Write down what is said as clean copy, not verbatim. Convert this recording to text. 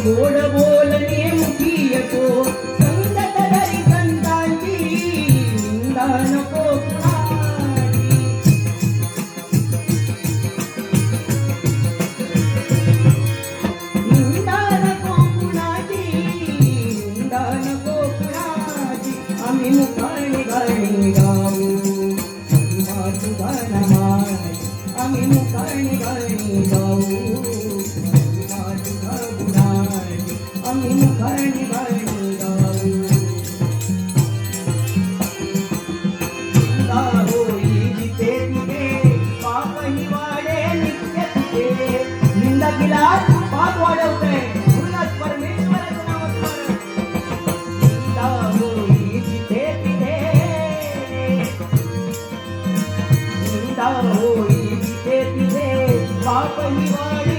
गोड बोलणे मुखी येतो संगत धरी संतांची निंदा नको कुणाची निंदा नको कुणाची निंदा नको कुणाची आम्ही मुखाने गाणी गाऊ महिमा तुझा नमाज आम्ही मुखाने गाणी गाऊ महिमा तुझा गुणाची आम्ही मुखाने गाणी गाऊ निंदा होई जिथे तिथे पापही वाढे नित्य तिथे निंदा केल्यास पाप वाढवते म्हणूनच परमेश्वराचं नामस्मरण निंदा होई जिथे तिथे निंदा होई जिथे तिथे पापही वाढे